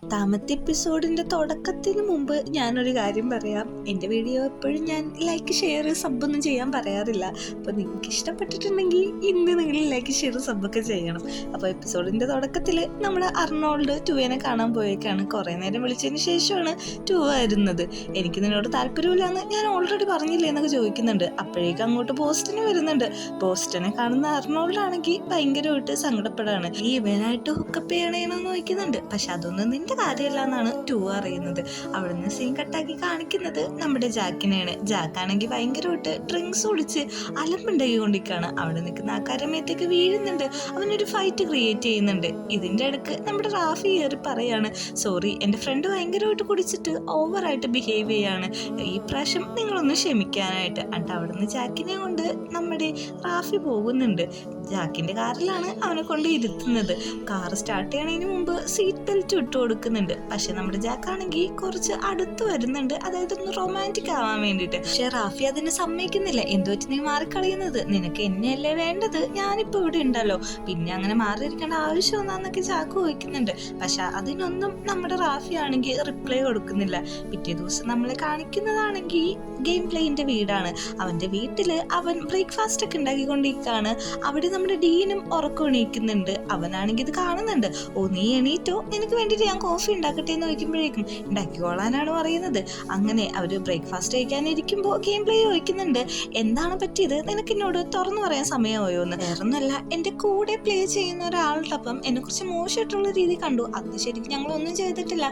താമത്തെ എപ്പിസോഡിന്റെ തുടക്കത്തിന് മുമ്പ് ഞാനൊരു കാര്യം പറയാം. എൻ്റെ വീഡിയോ എപ്പോഴും ഞാൻ ലൈക്ക് ഷെയർ സബ്ബൊന്നും ചെയ്യാൻ പറയാറില്ല. അപ്പോൾ നിങ്ങൾക്ക് ഇഷ്ടപ്പെട്ടിട്ടുണ്ടെങ്കിൽ ഇന്ന് നിങ്ങൾ ലൈക്ക് ഷെയർ സബ്ബൊക്കെ ചെയ്യണം. അപ്പോൾ എപ്പിസോഡിന്റെ തുടക്കത്തിൽ നമ്മുടെ അർണോൾഡ് ടൂവിനെ കാണാൻ പോയേക്കാണ്. കുറേ നേരം വിളിച്ചതിന് ശേഷമാണ് ടൂ വരുന്നത്. എനിക്ക് നിന്നോട് താല്പര്യമില്ലാന്ന് ഞാൻ ഓൾറെഡി പറഞ്ഞില്ലേ എന്നൊക്കെ ചോദിക്കുന്നുണ്ട്. അപ്പോഴേക്കും അങ്ങോട്ട് ബോസ്റ്റന് വരുന്നുണ്ട്. ബോസ്റ്റനെ കാണുന്ന അർണോൾഡാണെങ്കിൽ ഭയങ്കരമായിട്ട് സങ്കടപ്പെടാണ്. ഈ ഇവനായിട്ട് ഹുക്കപ്പ് ചെയ്യണേന്ന് ചോദിക്കുന്നുണ്ട്. പക്ഷെ അതൊന്നും നിന്റെ കാര്യമല്ല എന്നാണ് ടൂ അറിയുന്നത്. അവിടുന്ന് സീൻ കട്ടാക്കി കാണിക്കുന്നത് നമ്മുടെ ജാക്കിനെയാണ്. ജാക്കാണെങ്കിൽ ഭയങ്കരമായിട്ട് ഡ്രിങ്ക്സ് കുടിച്ച് അലമ്പുണ്ടാക്കിക്കൊണ്ടിരിക്കുകയാണ്. അവിടെ നിൽക്കുന്ന ആ കരമേത്തേക്ക് വീഴുന്നുണ്ട്. അവനൊരു ഫൈറ്റ് ക്രിയേറ്റ് ചെയ്യുന്നുണ്ട്. ഇതിൻ്റെ ഇടയ്ക്ക് നമ്മുടെ റാഫി കയറി പറയാണ്, സോറി എൻ്റെ ഫ്രണ്ട് ഭയങ്കരമായിട്ട് കുടിച്ചിട്ട് ഓവറായിട്ട് ബിഹേവ് ചെയ്യാണ്, ഈ പ്രാവശ്യം നിങ്ങളൊന്ന് ക്ഷമിക്കാനായിട്ട്. എന്നിട്ട് അവിടുന്ന് ജാക്കിനെ കൊണ്ട് നമ്മുടെ റാഫി പോകുന്നുണ്ട്. ജാക്കിൻ്റെ കാറിലാണ് അവനെ കൊണ്ട് ഇരുത്തുന്നത്. കാർ സ്റ്റാർട്ട് ചെയ്യണതിന് മുമ്പ് സീറ്റ് ബെൽറ്റ് ഇട്ട് കൊടുക്കുന്നുണ്ട്. പക്ഷെ നമ്മുടെ ജാക്കാണെങ്കിൽ കുറച്ച് അടുത്ത് വരുന്നുണ്ട്, അതായത് ഒന്ന് റൊമാൻറ്റിക് ആവാൻ വേണ്ടിയിട്ട്. പക്ഷെ റാഫി അതിന് സമ്മതിക്കുന്നില്ല. എന്തുപറ്റി നീ മാറിക്കളയുന്നത്, നിനക്ക് എന്നെയല്ലേ വേണ്ടത്, ഞാനിപ്പോൾ ഇവിടെ ഉണ്ടല്ലോ, പിന്നെ അങ്ങനെ മാറിയിരിക്കേണ്ട ആവശ്യം ഒന്നാന്നൊക്കെ ജാക്ക് ചോദിക്കുന്നുണ്ട്. പക്ഷെ അതിനൊന്നും നമ്മുടെ റാഫി ആണെങ്കിൽ റിപ്ലൈ കൊടുക്കുന്നില്ല. പിറ്റേ ദിവസം നമ്മളെ കാണിക്കുന്നതാണെങ്കിൽ ഗെയിം പ്ലേയിന്റെ വീടാണ്. അവന്റെ വീട്ടില് അവൻ ബ്രേക്ക്ഫാസ്റ്റ് ഒക്കെ ഉണ്ടാക്കിക്കൊണ്ടിരിക്കുകയാണ്. അവിടെ നമ്മുടെ ഡീനും ഉറക്കം എണീക്കുന്നുണ്ട്. അവനാണെങ്കിൽ ഇത് കാണുന്നുണ്ട്. ഓ നീ എണീറ്റോ, നിനക്ക് വേണ്ടിയിട്ട് ഞാൻ കോഫി ഉണ്ടാക്കട്ടെ എന്ന് ചോദിക്കുമ്പോഴേക്കും ഉണ്ടാക്കിക്കോളാനാണ് പറയുന്നത്. അങ്ങനെ അവര് ബ്രേക്ക്ഫാസ്റ്റ് കഴിക്കാനിരിക്കുമ്പോൾ ഗെയിം പ്ലേ ചോദിക്കുന്നുണ്ട്, എന്താണ് പറ്റിയത്, നിനക്ക് എന്നോട് തുറന്നു പറയാൻ സമയമായോ എന്ന്. വേറൊന്നല്ല, എന്റെ കൂടെ പ്ലേ ചെയ്യുന്ന ഒരാളുടെ അപ്പം എന്നെ കുറിച്ച് മോശമായിട്ടുള്ള രീതി കണ്ടു. അത് ശരിക്കും ഞങ്ങളൊന്നും ചെയ്തിട്ടില്ല,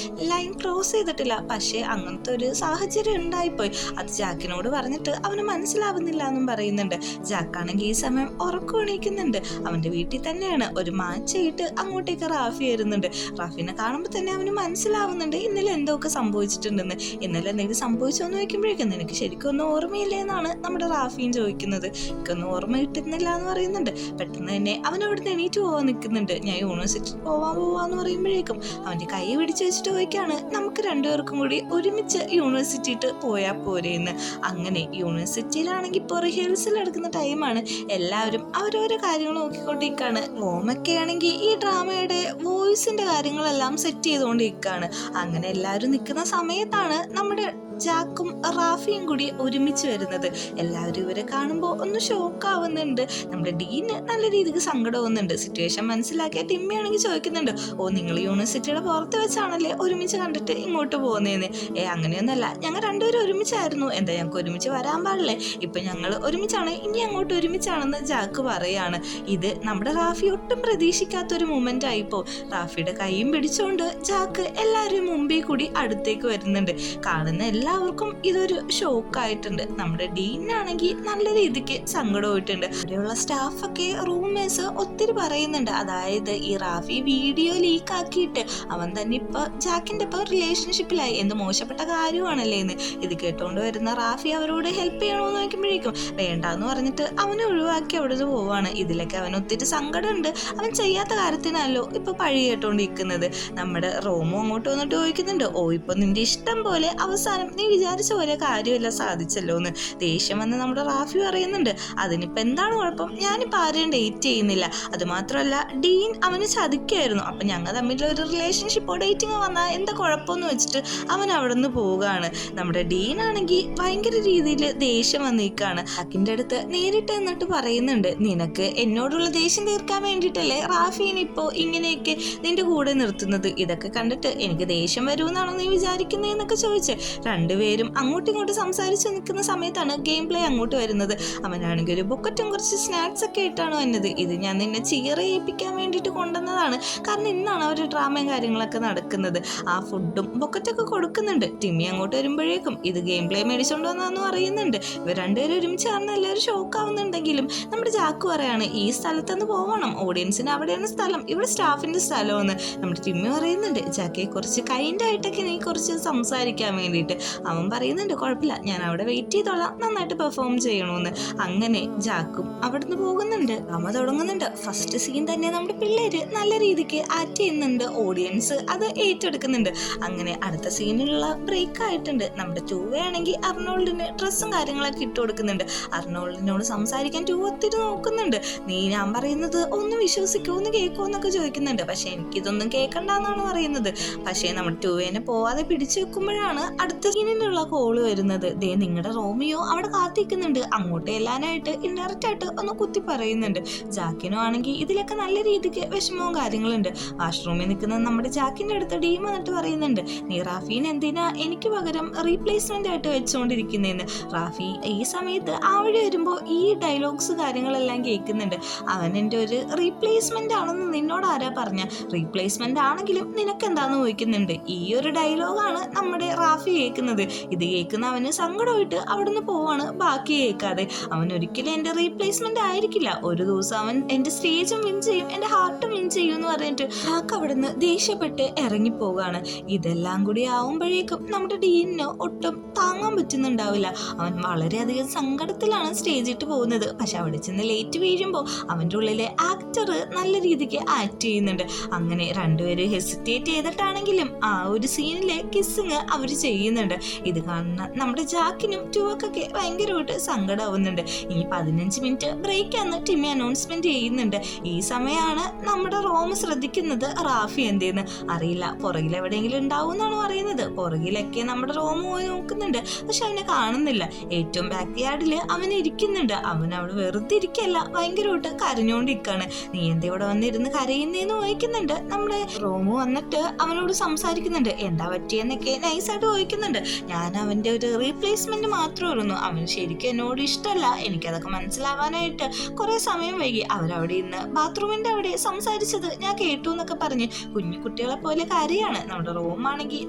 ലൈൻ ക്രോസ് ചെയ്തിട്ടില്ല, പക്ഷെ അങ്ങനത്തെ ഒരു സാഹചര്യം ഉണ്ടായിപ്പോയി. അത് ജാക്കിനോട് പറഞ്ഞിട്ട് അവന് മനസ്സിലാവുന്നില്ല എന്നും പറയുന്നുണ്ട്. ജാക്കാണെങ്കിൽ ഈ സമയം ഉറക്കം എണീക്കുന്നുണ്ട്. അവന്റെ വീട്ടിൽ തന്നെയാണ്. ഒരു മാച്ചായിട്ട് അങ്ങോട്ടേക്ക് റാഫി വരുന്നുണ്ട്. റാഫിനെ കാണുമ്പോൾ തന്നെ അവന് മനസ്സിലാവുന്നുണ്ട് ഇന്നലെ എന്തൊക്കെ സംഭവിച്ചിട്ടുണ്ടെന്ന്. ഇന്നലെ എന്തെങ്കിലും സംഭവിച്ചോന്ന് ചോദിക്കുമ്പോഴേക്കും നിനക്ക് ശരിക്കും ഒന്നും ഓർമ്മയില്ലേ എന്നാണ് നമ്മുടെ റാഫിയും ചോദിക്കുന്നത്. എനിക്കൊന്നും ഓർമ്മ കിട്ടുന്നില്ല എന്ന് പറയുന്നുണ്ട്. പെട്ടെന്ന് തന്നെ അവൻ അവിടുന്ന് എണീറ്റ് പോകാൻ നിൽക്കുന്നുണ്ട്. ഞാൻ യൂണിവേഴ്സിറ്റി പോവാന്ന് പറയുമ്പോഴേക്കും അവന്റെ കൈ പിടിച്ചു വെച്ചിട്ട് ചോദിക്കാണ്, നമുക്ക് രണ്ടുപേർക്കും കൂടി ഒരുമിച്ച് യൂണിവേഴ്സിറ്റിയിട്ട് പോയാൽ പോരെയെന്ന്. അങ്ങനെ യൂണിവേഴ്സിറ്റിയിലാണെങ്കിൽ ഇപ്പോൾ റിഹേഴ്സൽ എടുക്കുന്ന ടൈമാണ്. എല്ലാവരും അവരോരോ കാര്യങ്ങൾ നോക്കിക്കൊണ്ടിരിക്കുകയാണ്. ഓമൊക്കെ ആണെങ്കിൽ ഈ ഡ്രാമയുടെ വോയിസിന്റെ കാര്യങ്ങളെല്ലാം സെറ്റ് ചെയ്തുകൊണ്ടിരിക്കുകയാണ്. അങ്ങനെ എല്ലാവരും നിൽക്കുന്ന സമയത്താണ് നമ്മുടെ ജാക്കും റാഫിയും കൂടി ഒരുമിച്ച് വരുന്നത്. എല്ലാവരും ഇവരെ കാണുമ്പോൾ ഒന്ന് ഷോക്ക് ആവുന്നുണ്ട്. നമ്മുടെ ഡീന് നല്ല രീതിക്ക് സങ്കടമാവുന്നുണ്ട്. സിറ്റുവേഷൻ മനസ്സിലാക്കിയ ടിമ്മിയാണെങ്കിൽ ചോദിക്കുന്നുണ്ട്, ഓ നിങ്ങൾ യൂണിവേഴ്സിറ്റിയുടെ പുറത്ത് വെച്ചാണല്ലേ ഒരുമിച്ച് കണ്ടിട്ട് ഇങ്ങോട്ട് പോകുന്നതെന്ന്. അങ്ങനെയൊന്നല്ല, ഞങ്ങൾ രണ്ടുപേരും ഒരുമിച്ചായിരുന്നു, എന്താ ഞങ്ങൾക്ക് ഒരുമിച്ച് വരാൻ പാടില്ലേ, ഇപ്പൊ ഞങ്ങൾ ഒരുമിച്ചാണ്, ഇനി അങ്ങോട്ട് ഒരുമിച്ചാണെന്ന് ജാക്ക് പറയാണ്. ഇത് നമ്മുടെ റാഫി ഒട്ടും പ്രതീക്ഷിക്കാത്തൊരു മൊമെന്റ് ആയിപ്പോ. റാഫിയുടെ കൈയും പിടിച്ചുകൊണ്ട് ജാക്ക് എല്ലാവരും മുമ്പിൽ കൂടി അടുത്തേക്ക് വരുന്നുണ്ട്. കാണുന്ന എല്ലാവർക്കും ഇതൊരു ഷോക്കായിട്ടുണ്ട്. നമ്മുടെ ഡീനാണെങ്കിൽ നല്ല രീതിക്ക് സങ്കടമായിട്ടുണ്ട്. അവിടെയുള്ള സ്റ്റാഫൊക്കെ റൂംമേഴ്സ് ഒത്തിരി പറയുന്നുണ്ട്, അതായത് ഈ റാഫി വീഡിയോ ലീക്ക് ആക്കിയിട്ട് അവൻ തന്നെ ഇപ്പൊ ജാക്കിന്റെ ഇപ്പൊ റിലേഷൻഷിപ്പിലായി, എന്ത് മോശപ്പെട്ട കാര്യമാണല്ലേ എന്ന്. ഇത് കേട്ടോണ്ട് വരുന്ന റാഫി അവരോട് ഹെൽപ്പ് ചെയ്യണമെന്ന് നോക്കുമ്പോഴേക്കും വേണ്ടാന്ന് പറഞ്ഞിട്ട് അവനെ ഒഴിവാക്കി അവിടെ നിന്ന് പോവാണ്. ഇതിലൊക്കെ അവൻ ഒത്തിരി സങ്കടമുണ്ട്. അവൻ ചെയ്യാത്ത കാര്യത്തിനല്ലോ ഇപ്പൊ പഴി കേട്ടോണ്ടിരിക്കുന്നത്. നമ്മുടെ റോമോ അങ്ങോട്ട് വന്നിട്ട് ചോദിക്കുന്നുണ്ട്, ഓ ഇപ്പൊ നിന്റെ ഇഷ്ടം പോലെ അവസാനം നീ വിചാരിച്ച പോലെ കാര്യമില്ല സാധിച്ചല്ലോ എന്ന്. ദേഷ്യം വന്ന് നമ്മുടെ റാഫി പറയുന്നുണ്ട്, അതിനിപ്പോ എന്താണ് കുഴപ്പം, ഞാനിപ്പോ ആരെയും ഡേറ്റ് ചെയ്യുന്നില്ല, അത് മാത്രമല്ല ഡീൻ അവന് ചതിക്കായിരുന്നു, അപ്പൊ ഞങ്ങൾ തമ്മിലുള്ള ഒരു റിലേഷൻഷിപ്പോ ഡേറ്റിംഗ് വന്നാൽ എന്താ കുഴപ്പമെന്ന് വെച്ചിട്ട് അവൻ അവിടെ നിന്ന് പോവുകയാണ്. നമ്മുടെ ഡീൻ ആണെങ്കിൽ ഭയങ്കര രീതിയിൽ ദേഷ്യം വന്നിരിക്കുകയാണ്. അക്കിന്റെ അടുത്ത് നേരിട്ട് എന്നിട്ട് പറയുന്നുണ്ട്, നിനക്ക് എന്നോടുള്ള ദേഷ്യം തീർക്കാൻ വേണ്ടിയിട്ടല്ലേ റാഫീനെ ഇപ്പോ ഇങ്ങനെയൊക്കെ നിന്റെ കൂടെ നിർത്തുന്നത്, ഇതൊക്കെ കണ്ടിട്ട് എനിക്ക് ദേഷ്യം വരുമെന്നാണോ നീ വിചാരിക്കുന്നതെന്നൊക്കെ ചോദിച്ച് രണ്ടുപേരും അങ്ങോട്ടും ഇങ്ങോട്ടും സംസാരിച്ച് നിൽക്കുന്ന സമയത്താണ് ഗെയിം പ്ലേ അങ്ങോട്ട് വരുന്നത്. അവനാണെങ്കിൽ ഒരു ബുക്കറ്റും കുറച്ച് സ്നാക്സ് ഒക്കെ ഇട്ടാണ് വന്നത്. ഇത് ഞാൻ നിന്നെ ചെയ്യിപ്പിക്കാൻ വേണ്ടിയിട്ട് കൊണ്ടുവന്നതാണ്, കാരണം ഇന്നാണ് അവർ ഡ്രാമയും കാര്യങ്ങളൊക്കെ നടക്കുന്നത്. ആ ഫുഡും ബുക്കറ്റൊക്കെ കൊടുക്കുന്നുണ്ട്. ടിമ്മി അങ്ങോട്ട് വരുമ്പോഴേക്കും ഇത് ഗെയിം പ്ലേ മേടിച്ചോണ്ട് വന്നാന്ന് പറയുന്നുണ്ട്. ഇവർ രണ്ടുപേരും ഒരുമിച്ച് കാണുന്ന എല്ലാവരും ഷോക്ക് ആവുന്നുണ്ടെങ്കിലും നമ്മുടെ ജാക്ക് പറയാണ്, ഈ സ്ഥലത്തുനിന്ന് പോകണം, ഓഡിയൻസിന് അവിടെയാണ് സ്ഥലം, ഇവിടെ സ്റ്റാഫിന്റെ സ്ഥലമെന്ന്. നമ്മുടെ ടിമ്മി പറയുന്നുണ്ട്, ജാക്കെ കുറച്ച് കൈൻഡ് ആയിട്ടൊക്കെ നീ കുറച്ച് സംസാരിക്കാൻ വേണ്ടിയിട്ട്. അവൻ പറയുന്നുണ്ട് കുഴപ്പമില്ല, ഞാൻ അവിടെ വെയിറ്റ് ചെയ്തോളാം, നന്നായിട്ട് പെർഫോം ചെയ്യണമെന്ന്. അങ്ങനെ ജാക്കും അവിടുന്ന് പോകുന്നുണ്ട്. അമ്മ തുടങ്ങുന്നുണ്ട്. ഫസ്റ്റ് സീൻ തന്നെ നമ്മുടെ പിള്ളേര് നല്ല രീതിക്ക് ആക്ട് ചെയ്യുന്നുണ്ട്, ഓഡിയൻസ് അത് ഏറ്റെടുക്കുന്നുണ്ട്. അങ്ങനെ അടുത്ത സീനിലുള്ള ബ്രേക്ക് ആയിട്ടുണ്ട്. നമ്മുടെ ടൂവ ആണെങ്കിൽ അർണോൾഡിന് ഡ്രസ്സും കാര്യങ്ങളൊക്കെ ഇട്ട് കൊടുക്കുന്നുണ്ട്. അർണോൾഡിനോട് സംസാരിക്കാൻ ടൂവ ഒത്തിരി നോക്കുന്നുണ്ട്. നീ ഞാൻ പറയുന്നത് ഒന്ന് വിശ്വസിക്കോ, ഒന്ന് കേൾക്കോ എന്നൊക്കെ ചോദിക്കുന്നുണ്ട്. പക്ഷെ എനിക്കിതൊന്നും കേൾക്കണ്ടെന്നാണ് പറയുന്നത്. പക്ഷേ നമ്മുടെ ടൂവേനെ പോവാതെ പിടിച്ചു വെക്കുമ്പോഴാണ് അടുത്ത സീനിനുള്ള കോള് വരുന്നത്. ദേ നിങ്ങളുടെ റോമിയോ അവിടെ കാത്തിക്കുന്നുണ്ട്, അങ്ങോട്ട് ചെല്ലാനായിട്ട് ഇൻഡയറക്റ്റ് ആയിട്ട് ഒന്ന് കുത്തി പറയുന്നുണ്ട്. ജാക്കിനോ ആണെങ്കിൽ ഇതിലൊക്കെ നല്ല രീതിക്ക് വിഷമവും കാര്യങ്ങളുണ്ട്. വാഷ്റൂമിൽ നിൽക്കുന്ന നമ്മുടെ ജാക്കിന്റെ അടുത്ത് ഡീം എന്നിട്ട് പറയുന്നുണ്ട്, നീ റാഫീൻ എന്തിനാ എനിക്ക് പകരം റീപ്ലേസ്മെന്റ് ആയിട്ട് വെച്ചുകൊണ്ടിരിക്കുന്നതെന്ന്. റാഫി ഈ സമയത്ത് ആ വഴി വരുമ്പോൾ ഈ ഡയലോഗ്സ് കാര്യങ്ങളെല്ലാം കേൾക്കുന്നുണ്ട്. അവൻ എൻ്റെ ഒരു റീപ്ലേസ്മെന്റ് ആണെന്ന് നിന്നോട് ആരാ പറഞ്ഞ? റീപ്ലേസ്മെന്റ് ആണെങ്കിലും നിനക്ക് എന്താന്ന് ചോദിക്കുന്നുണ്ട്. ഈ ഒരു ഡയലോഗാണ് നമ്മുടെ റാഫി കേൾക്കുന്നത്. ഇത് കേൾക്കുന്ന അവന് സങ്കടമായിട്ട് അവിടുന്ന് പോവാണ്, ബാക്കി കേൾക്കാതെ. അവൻ ഒരിക്കലും എൻ്റെ റീപ്ലേസ്മെന്റ് ആയിരിക്കില്ല, ഒരു ദിവസം അവൻ എൻ്റെ സ്റ്റേജും വിൻ ചെയ്യും, എൻ്റെ ഹാർട്ടും വിൻ ചെയ്യും എന്ന് പറഞ്ഞിട്ട് ആക്ക് അവിടുന്ന് ദേഷ്യപ്പെട്ട് ഇറങ്ങിപ്പോവുകയാണ്. ഇതെല്ലാം കൂടി ആവുമ്പോഴേക്കും നമ്മുടെ ഡീനിന് ഒട്ടും താങ്ങാൻ പറ്റുന്നുണ്ടാവില്ല. അവൻ വളരെയധികം സങ്കടത്തിലാണ് സ്റ്റേജിട്ട് പോകുന്നത്. പക്ഷെ അവിടെ ചെന്ന് ലേറ്റ് വീഴുമ്പോൾ അവൻ്റെ ഉള്ളിലെ ആക്ടർ നല്ല രീതിക്ക് ആക്ട് ചെയ്യുന്നുണ്ട്. അങ്ങനെ രണ്ടുപേരും ഹെസിറ്റേറ്റ് ചെയ്തിട്ടാണെങ്കിലും ആ ഒരു സീനിലെ കിസ്സിങ് അവർ ചെയ്യുന്നുണ്ട്. ഇത് കാണുന്ന നമ്മുടെ ജാക്കിനും ടൂവക്കൊക്കെ ഭയങ്കരമായിട്ട് സങ്കടമാവുന്നുണ്ട്. ഇനി 15 മിനിറ്റ് ബ്രേക്കാന്ന് ടിമ്മി അനൗൺസ്മെന്റ് ചെയ്യുന്നുണ്ട്. ഈ സമയമാണ് നമ്മുടെ റോം ശ്രദ്ധിക്കുന്നത് റാഫി എന്തെന്ന് അറിയില്ല, പുറകിൽ എവിടെയെങ്കിലും ഉണ്ടാവും എന്നാണ് പറയുന്നത്. പുറകിലൊക്കെ നമ്മുടെ റോം പോയി നോക്കുന്നുണ്ട്, പക്ഷെ അവനെ കാണുന്നില്ല. ഏറ്റവും ബാക്ക് യാർഡിൽ അവൻ ഇരിക്കുന്നുണ്ട്. അവൻ അവിടെ വെറുതെ ഇരിക്കല്ല, ഭയങ്കരമായിട്ട് കരഞ്ഞോണ്ടിരിക്കാണ്. നീ എന്താ ഇവിടെ വന്നിരുന്ന് കരയുന്നേന്ന് ചോദിക്കുന്നുണ്ട്. നമ്മുടെ റോമു വന്നിട്ട് അവനോട് സംസാരിക്കുന്നുണ്ട്, എന്താ പറ്റിയെന്നൊക്കെ നൈസായിട്ട് ചോദിക്കുന്നുണ്ട്. ഞാൻ അവന്റെ ഒരു റീപ്ലേസ്മെന്റ് മാത്രമായിരുന്നു, അവൻ ശരിക്കും എന്നോട് ഇഷ്ടമല്ല, എനിക്കതൊക്കെ മനസ്സിലാവാനായിട്ട് കുറെ സമയം വൈകി. അവരവിടെ ഇന്ന് ബാത്റൂമിന്റെ അവിടെ സംസാരിച്ചത് ഞാൻ കേട്ടു എന്നൊക്കെ പറഞ്ഞ് കുഞ്ഞു കുട്ടികളെ പോലെ കരയാണ്. നമ്മുടെ റോം ആണെങ്കിൽ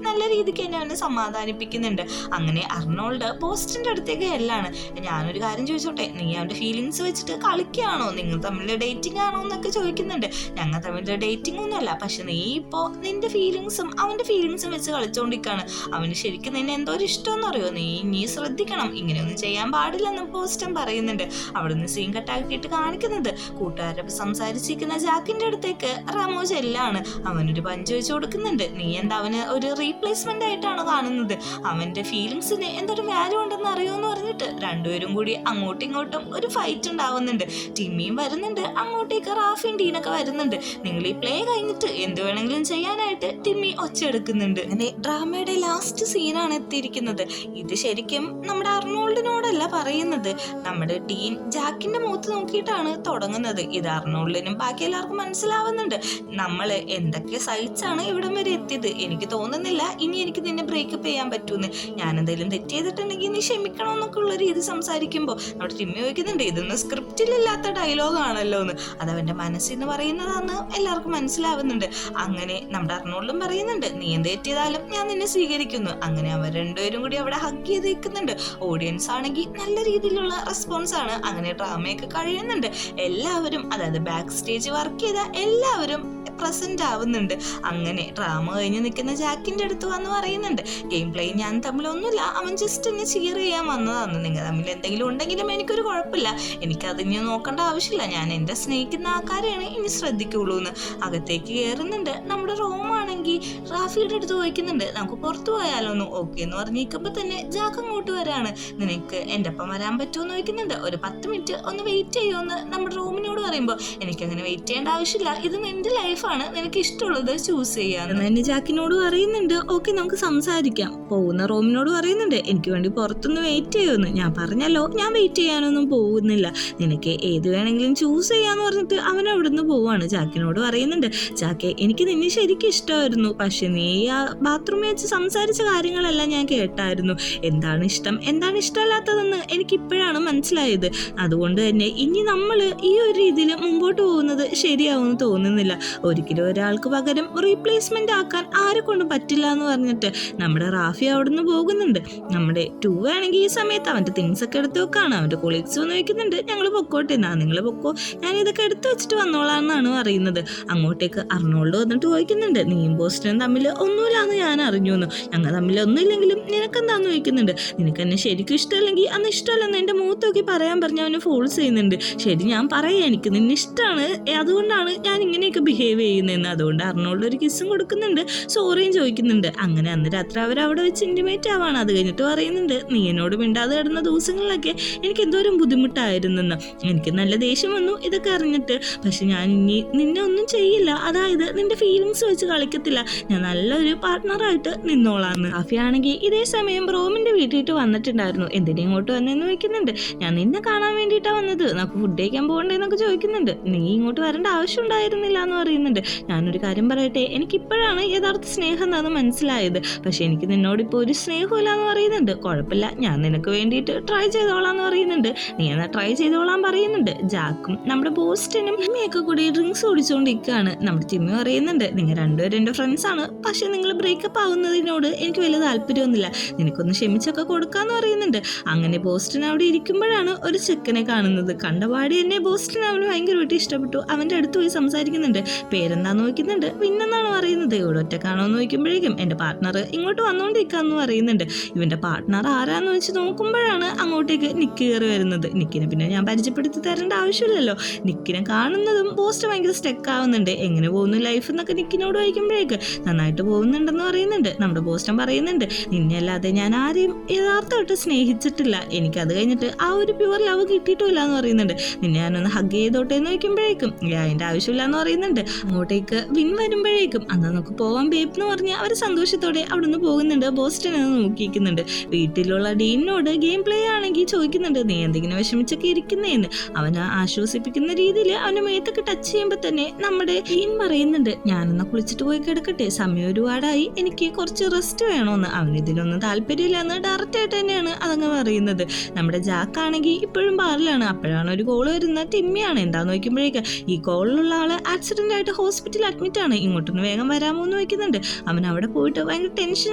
നല്ല രീതിക്ക് തന്നെ അവനെ സമാധാനിപ്പിക്കുന്നുണ്ട്. അങ്ങനെ അർണോൾഡ് പോസ്റ്റിന്റെ അടുത്തേക്ക് എല്ലാണ്. ഞാനൊരു കാര്യം ചോദിച്ചോട്ടെ, നീ അവന്റെ ഫീലിങ്സ് വെച്ചിട്ട് കളിക്കുകയാണോ, നിങ്ങൾ തമ്മിൽ ഡേറ്റിംഗ് ആണോ എന്നൊക്കെ ചോദിക്കുന്നുണ്ട്. ഞങ്ങൾ തമ്മിൽ ഡേറ്റിംഗ് ഒന്നുമല്ല, പക്ഷെ നീ ഇപ്പോ നിന്റെ ഫീലിങ്സും അവന്റെ ഫീലിങ്സും വെച്ച് കളിച്ചോണ്ടിരിക്കാണ്. അവന് ശരിക്കും നിന്നെ എന്തോ ഒരു ഇഷ്ടമെന്ന് അറിയോ, നീ ശ്രദ്ധിക്കണം, ഇങ്ങനെയൊന്നും ചെയ്യാൻ പാടില്ലെന്നും പോസ്റ്റൻ പറയുന്നുണ്ട്. അവിടുന്ന് സീൻ കട്ടാക്കിയിട്ട് കാണിക്കുന്നത് കൂട്ടുകാരൊപ്പം സംസാരിച്ചിരിക്കുന്ന ജാക്കിന്റെ അടുത്തേക്ക് റമോ ചെല്ലാണ്. അവനൊരു പഞ്ച് വെച്ച് കൊടുക്കുന്നുണ്ട്. നീ എന്താ അവന് ഒരു റീപ്ലേസ്മെന്റ് ആയിട്ടാണ് കാണുന്നത്, അവന്റെ ഫീലിങ്സിന് എന്തൊരു വാല്യൂ ഉണ്ടെന്ന് അറിയുമെന്ന് പറഞ്ഞിട്ട് രണ്ടുപേരും കൂടി അങ്ങോട്ടും ഇങ്ങോട്ടും ഒരു ഫൈറ്റ് ഉണ്ടാവുന്നുണ്ട്. ടിമ്മിയും വരുന്നുണ്ട്, അങ്ങോട്ടേക്ക് റാഫിയും ഡീനൊക്കെ വരുന്നുണ്ട്. നിങ്ങൾ ഈ പ്ലേ കഴിഞ്ഞിട്ട് എന്ത് വേണമെങ്കിലും ചെയ്യാനായിട്ട് ടിമ്മി ഒച്ചെടുക്കുന്നുണ്ട്. അങ്ങനെ ഡ്രാമയുടെ ലാസ്റ്റ് സീനാണ് എത്തിയിരിക്കുന്നത്. ഇത് ശരിക്കും നമ്മുടെ അർണോൾഡിനോടല്ല പറയുന്നത്, നമ്മുടെ ഡീൻ ജാക്കിന്റെ മുഖത്ത് നോക്കിയിട്ടാണ് തുടങ്ങുന്നത്. ഇത് അർണോൾഡിനും ബാക്കി എല്ലാവർക്കും മനസ്സിലാവുന്നുണ്ട്. നമ്മള് എന്തൊക്കെ സഹിച്ചാണ് ഇവിടം വരെ എത്തിയത്. എനിക്ക് തോന്നുന്നില്ല ഇനി എനിക്ക് നിന്നെ ബ്രേക്കപ്പ് ചെയ്യാൻ പറ്റൂന്ന്. ഞാൻ എന്തെങ്കിലും തെറ്റ് ചെയ്തിട്ടുണ്ടെങ്കിൽ നീ ക്ഷമിക്കണമെന്നൊക്കെ ഉള്ള രീതി സംസാരിക്കുമ്പോൾ നമ്മുടെ ടിമ്മി ചോദിക്കുന്നുണ്ട്, ഇതൊന്നും സ്ക്രിപ്റ്റിലില്ലാത്ത ഡയലോഗ് ആണല്ലോ എന്ന്. അതവന്റെ മനസ്സിന്ന് പറയുന്നതാന്ന് എല്ലാവർക്കും മനസ്സിലാവുന്നുണ്ട്. അങ്ങനെ നമ്മുടെ അർണോൾഡും പറയുന്നുണ്ട്, നീ എന്ത് തെറ്റിയതാലും ഞാൻ നിന്നെ സ്വീകരിക്കുന്നു. അങ്ങനെ അവർ രണ്ടുപേരും കൂടി അവിടെ ഹഗ് ചെയ്ത് നിൽക്കുന്നുണ്ട്. ഓഡിയൻസ് ആണെങ്കിൽ നല്ല രീതിയിലുള്ള റെസ്പോൺസ് ആണ്. അങ്ങനെ ഡ്രാമയൊക്കെ കഴിയുന്നുണ്ട്. എല്ലാവരും, അതായത് ബാക്ക് സ്റ്റേജ് വർക്ക് ചെയ്ത എല്ലാവരും പ്രസന്റ് ആവുന്നുണ്ട്. അങ്ങനെ ഡ്രാമ കഴിഞ്ഞ് നിൽക്കുന്ന ജാക്കിന്റെ അടുത്ത് വന്ന് പറയുന്നുണ്ട്, ഗെയിം പ്ലേ ഞാൻ തമ്മിലൊന്നുമില്ല, അവൻ ജസ്റ്റ് എന്നെ ചിയർ ചെയ്യാൻ വന്നതാണ്. നിങ്ങൾ തമ്മിൽ എന്തെങ്കിലും ഉണ്ടെങ്കിലും എനിക്കൊരു കുഴപ്പമില്ല, എനിക്കതിന് നോക്കേണ്ട ആവശ്യമില്ല, ഞാൻ എന്റെ സ്നേഹിക്കുന്ന ആൾക്കാരെയാണ് ഇനി ശ്രദ്ധിക്കുള്ളൂ എന്ന്. അകത്തേക്ക് കയറുന്നുണ്ട്. നമ്മുടെ റോമാണെങ്കിൽ റാഫിയുടെ അടുത്ത് ചോദിക്കുന്നുണ്ട്, നമുക്ക് പുറത്തു പോയാലോന്ന്. ഓക്കെ എന്ന് പറഞ്ഞിരിക്കുമ്പോ തന്നെ ജാക്ക് അങ്ങോട്ട് വരാണ്. നിനക്ക് എന്റെ ഒപ്പം വരാൻ പറ്റുമെന്ന് ചോദിക്കുന്നുണ്ട്. ഒരു 10 മിനിറ്റ് ഒന്ന് വെയിറ്റ് ചെയ്യുമെന്ന് നമ്മുടെ റൂമിനോട് പറയുമ്പോൾ, എനിക്കങ്ങനെ വെയിറ്റ് ചെയ്യേണ്ട ആവശ്യമില്ല, ഇത് നിന്റെ ലൈഫാണ്, നിനക്ക് ഇഷ്ടമുള്ളത് ചൂസ് ചെയ്യാന്ന് എന്നെ ജാക്കിനോട് പറയുന്നുണ്ട്. ഓക്കെ നമുക്ക് സംസാരിക്കാം. പോകുന്ന റൂമിനോട് പറയുന്നുണ്ട്, എനിക്ക് വേണ്ടി പുറത്തൊന്ന് വെയിറ്റ് ചെയ്യുമെന്ന്. ഞാൻ പറഞ്ഞല്ലോ ഞാൻ വെയിറ്റ് ചെയ്യാനൊന്നും പോകുന്നില്ല, നിനക്ക് ഏത് വേണമെങ്കിലും ചൂസ് ചെയ്യാന്ന് പറഞ്ഞിട്ട് അവൻ അവിടുന്ന് പോവാണ്. ജാക്കിനോട് പറയുന്നുണ്ട്, ജാക്കെ എനിക്ക് നിന്നെ ശരിക്കും ഇഷ്ടമായിരുന്നു, പക്ഷെ നീ ആ ബാത്റൂമിൽ വെച്ച് സംസാരിച്ച കാര്യങ്ങളെല്ലാം ഞാൻ കേട്ടായിരുന്നു. എന്താണ് ഇഷ്ടം എന്താണ് ഇഷ്ടമല്ലാത്തതെന്ന് എനിക്കിപ്പോഴാണ് മനസ്സിലായത്. അതുകൊണ്ട് തന്നെ ഇനി നമ്മൾ ഈ ഒരു രീതിയിൽ മുമ്പോട്ട് പോകുന്നത് ശരിയാവുമെന്ന് തോന്നുന്നില്ല. ഒരിക്കലും ഒരാൾക്ക് പകരം റീപ്ലേസ്മെന്റ് ആക്കാൻ ആരെ കൊണ്ടും പറ്റില്ല എന്ന് പറഞ്ഞിട്ട് നമ്മുടെ റാഫി അവിടുന്ന് പോകുന്നുണ്ട്. നമ്മുടെ ടൂ ആണെങ്കിൽ ഈ സമയത്ത് അവന്റെ തിങ്സ് ഒക്കെ എടുത്ത് വെക്കാണ്. അവന്റെ കൊളീഗ്സ് വന്ന് വെക്കുന്നുണ്ട്, ഞങ്ങൾ പൊക്കോട്ടെ, എന്നാ നിങ്ങൾ പൊക്കോ, ഞാൻ ഇതൊക്കെ എടുത്തു വെച്ചിട്ട് വന്നോളാന്നാണ് പറയുന്നത്. അങ്ങോട്ടേക്ക് അർണോൾഡ് വന്നിട്ട് ചോദിക്കുന്നുണ്ട്, നീയും ബോസ്റ്റനും തമ്മിൽ ഒന്നുമില്ലാന്ന് ഞാൻ അറിഞ്ഞു എന്ന്. ഞങ്ങൾ തമ്മിൽ ഒന്നുമില്ലെങ്കിലും നിനക്കെന്താന്ന് ചോദിക്കുന്നുണ്ട്. നിനക്ക് എന്നെ ശരിക്കും ഇഷ്ടമല്ലെങ്കിൽ അന്ന് ഇഷ്ടമല്ലെന്ന് എൻ്റെ മുഖത്ത് നോക്കി പറയാൻ പറഞ്ഞ് അവന് ഫോഴ്സ് ചെയ്യുന്നുണ്ട്. ശരി, ഞാൻ പറയാം എനിക്ക് നിന്നെ ഇഷ്ടമാണ്, അതുകൊണ്ടാണ് ഞാൻ ഇങ്ങനെയൊക്കെ ബിഹേവ് ചെയ്യുന്നതെന്ന്. അതുകൊണ്ട് അർണോൾഡ് ഒരു കിസ്സും കൊടുക്കുന്നുണ്ട്, സോറിയും ചോദിക്കുന്നുണ്ട്. അങ്ങനെ അന്ന് രാത്രി അവർ അവിടെ വെച്ച് ഇൻറ്റിമേറ്റ് ആവാണ്. അത് കഴിഞ്ഞിട്ട് പറയുന്നുണ്ട്, നീ എന്നോട് മിണ്ടാതെ കിടന്ന ദിവസങ്ങളിലൊക്കെ എനിക്ക് എന്തോരം ബുദ്ധിമുട്ടായിരുന്നെന്ന്. എനിക്ക് നല്ല ദേഷ്യം വന്നു ഇതൊക്കെ അറിഞ്ഞിട്ട്. പക്ഷെ ഞാൻ ഇനി നിന്നെ ഒന്നും ചെയ്യില്ല, അതായത് നിന്റെ ഫീലിങ്സ് വെച്ച് കളിക്കത്തില്ല, ഞാൻ നല്ലൊരു പാർട്ട്ണറായിട്ട് നിന്നോളാന്ന്. കാഫിയാണെങ്കിൽ ഇതേ സമയം റോമിന്റെ വീട്ടിലിട്ട് വന്നിട്ടുണ്ടായിരുന്നു. എന്തിനാ ഇങ്ങോട്ട് വന്നെന്ന് ചോദിക്കുന്നുണ്ട്. ഞാൻ നിന്നെ കാണാൻ വേണ്ടിയിട്ടാണ് വന്നത്, നമുക്ക് ഫുഡ് കഴിക്കാൻ പോകണ്ടേന്നൊക്കെ ചോദിക്കുന്നുണ്ട്. നീ ഇങ്ങോട്ട് വരേണ്ട ആവശ്യം ഉണ്ടായിരുന്നില്ല എന്ന് പറയുന്നുണ്ട്. ഞാനൊരു കാര്യം പറയട്ടെ, എനിക്കിപ്പോഴാണ് യഥാർത്ഥ സ്നേഹം എന്താണെന്ന് മനസ്സിലായത്. പക്ഷെ എനിക്ക് നിന്നോടിപ്പോൾ ഒരു സ്നേഹമില്ല എന്ന് പറയുന്നുണ്ട്. കുഴപ്പമില്ല, ഞാൻ നിനക്ക് വേണ്ടിയിട്ട് ട്രൈ ചെയ്തോളാം എന്ന് പറയുന്നുണ്ട്. നീ എന്നാൽ ട്രൈ ചെയ്തോളാൻ പറയുന്നുണ്ട്. ജാക്കും നമ്മുടെ ബോസ്റ്റനും ടിമ്മിയൊക്കെ കൂടി ഡ്രിങ്ക്സ് കുടിച്ചുകൊണ്ടിരിക്കുകയാണ്. നമ്മുടെ ടിമ്മി പറയുന്നുണ്ട്, നിങ്ങൾ രണ്ടുപേരും എൻ്റെ ഫ്രണ്ട്സാണ്, പക്ഷെ നിങ്ങൾ ബ്രേക്കപ്പ് ആവുന്നതിനോട് എനിക്ക് വലിയ താല്പര്യമൊന്നുമില്ല, നിനക്കൊന്ന് ക്ഷമിച്ചൊക്കെ കൊടുക്കാന്ന് പറയുന്നുണ്ട്. അങ്ങനെ ബോസ്റ്റൻ അവിടെ ഇരിക്കുമ്പോഴാണ് ഒരു ചെക്കനെ കാണുന്നത്. കണ്ടപാടി തന്നെ ബോസ്റ്റൻ അവന് ഭയങ്കരമായിട്ട് ഇഷ്ടപ്പെട്ടു. അവൻ്റെ അടുത്ത് പോയി സംസാരിക്കുന്നുണ്ട്. പേരെന്താന്ന് നോക്കുന്നുണ്ട്. പിന്നെന്നാണ് പറയുന്നത്. ഇവിടെ ഒറ്റക്കാണോ എന്ന് ചോദിക്കുമ്പോഴേക്കും എൻ്റെ പാർട്ട്ണർ ഇങ്ങോട്ട് വന്നുകൊണ്ടിരിക്കാന്ന് പറയുന്നുണ്ട്. ഇവൻ്റെ പാർട്ട്ണർ ആരാന്ന് വെച്ച് നോക്കുമ്പോഴാണ് അങ്ങോട്ടേക്ക് നിക്ക് കയറി വരുന്നത്. നിക്കിനെ പിന്നെ ഞാൻ പരിചയപ്പെടുത്തി തരേണ്ട ആവശ്യമില്ലല്ലോ. നിക്കിനെ കാണുന്നതും ബോസ്റ്റ് ഭയങ്കര സ്റ്റക്ക് ആവുന്നുണ്ട്. എങ്ങനെ പോകുന്നു ലൈഫ് എന്നൊക്കെ നിക്കിനോട് ചോദിക്കുമ്പോഴേക്ക് നന്നായിട്ട് പോകുന്നുണ്ടെന്ന് പറയുന്നുണ്ട്. നമ്മുടെ ബോസ്റ്റൻ പറയുന്നുണ്ട്, നിന്നെ അല്ലാതെ ഞാൻ ആരെയും യഥാർത്ഥമായിട്ട് സ്നേഹിച്ചിട്ടില്ല, എനിക്കത് കഴിഞ്ഞിട്ട് ആ ഒരു പ്യുവർ ലവ് കിട്ടിയിട്ടില്ല എന്ന് പറയുന്നുണ്ട്. നിന്നെ ഞാനൊന്ന് ഹഗ് ചെയ്തോട്ടെ എന്ന് ചോദിക്കുമ്പോഴേക്കും അതിൻ്റെ ആവശ്യമില്ല എന്ന് പറയുന്നുണ്ട്. അങ്ങോട്ടേക്ക് വിൻ വരുമ്പോഴേക്കും അന്ന് നമുക്ക് പോവാൻ ബേബ് എന്ന് പറഞ്ഞ് അവർ സന്തോഷത്തോടെ അവിടെ നിന്ന് പോകുന്നുണ്ട്. ബോസ്റ്റൻ എന്ന് നോക്കിയിരിക്കുന്നുണ്ട്. വീട്ടിലുള്ള ഡീനോട് ഗെയിം പ്ലേ ആണെങ്കിൽ ചോദിക്കുന്നുണ്ട്, നീ എന്തെങ്കിലും വിഷമിച്ചൊക്കെ ഇരിക്കുന്നതെന്ന്. അവനെ ആശ്വസിപ്പിക്കുന്ന രീതിയിൽ അവൻ്റെ മേത്തൊക്കെ ടച്ച് ചെയ്യുമ്പോൾ തന്നെ നമ്മുടെ ഡീൻ പറയുന്നുണ്ട്, ഞാനൊന്ന് കുളിച്ചിട്ട് പോയി കിടക്കട്ടെ, സമയം ഒരുപാടായി, എനിക്ക് കുറച്ച് റെസ്റ്റ് വേണമെന്ന്. അവന് ഇതിലൊന്നും താല്പര്യമില്ല എന്ന് ഡയറക്റ്റ് ആയിട്ട് തന്നെയാണ് അതങ്ങ് പറയുന്നത്. നമ്മുടെ ജാക്കാണെങ്കിൽ ഇപ്പോഴും ബാറിലാണ്. അപ്പോഴാണ് ഒരു കോള് വരുന്നത്. ടിമ്മിയാണ്. എന്താന്ന് നോക്കുമ്പോഴേക്ക് ഈ കോളിലുള്ള ആള് ആക്സിഡന്റ് ആയിട്ട് ഹോസ്പിറ്റലിൽ അഡ്മിറ്റ് ആണ്, ഇങ്ങോട്ടൊന്ന് വേഗം വരാമോ എന്ന് ചോദിക്കുന്നുണ്ട്. അവൻ അവിടെ പോയിട്ട് ഭയങ്കര ടെൻഷൻ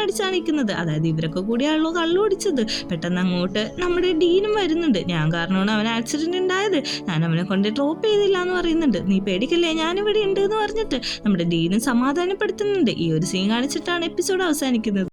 അടിച്ചാണ് നിൽക്കുന്നത്. അതായത് ഇവരൊക്കെ കൂടിയാണല്ലോ കള്ളു ഓടിച്ചത്. പെട്ടെന്ന് അങ്ങോട്ട് നമ്മുടെ ഡീനും വരുന്നുണ്ട്. ഞാൻ കാരണമാണ് അവൻ ആക്സിഡന്റ് ഉണ്ടായത്, ഞാൻ അവനെ കൊണ്ട് ഡ്രോപ്പ് ചെയ്തില്ല എന്ന് പറയുന്നുണ്ട്. നീ പേടിക്കല്ലേ, ഞാനിവിടെ ഉണ്ട് എന്ന് പറഞ്ഞിട്ട് നമ്മുടെ ഡീനും സമാധാനപ്പെടുത്തുന്നുണ്ട്. ഈ ഒരു സീൻ കാണിച്ചിട്ടാണ് എപ്പിസോഡ് അവസാനിക്കുന്നത്.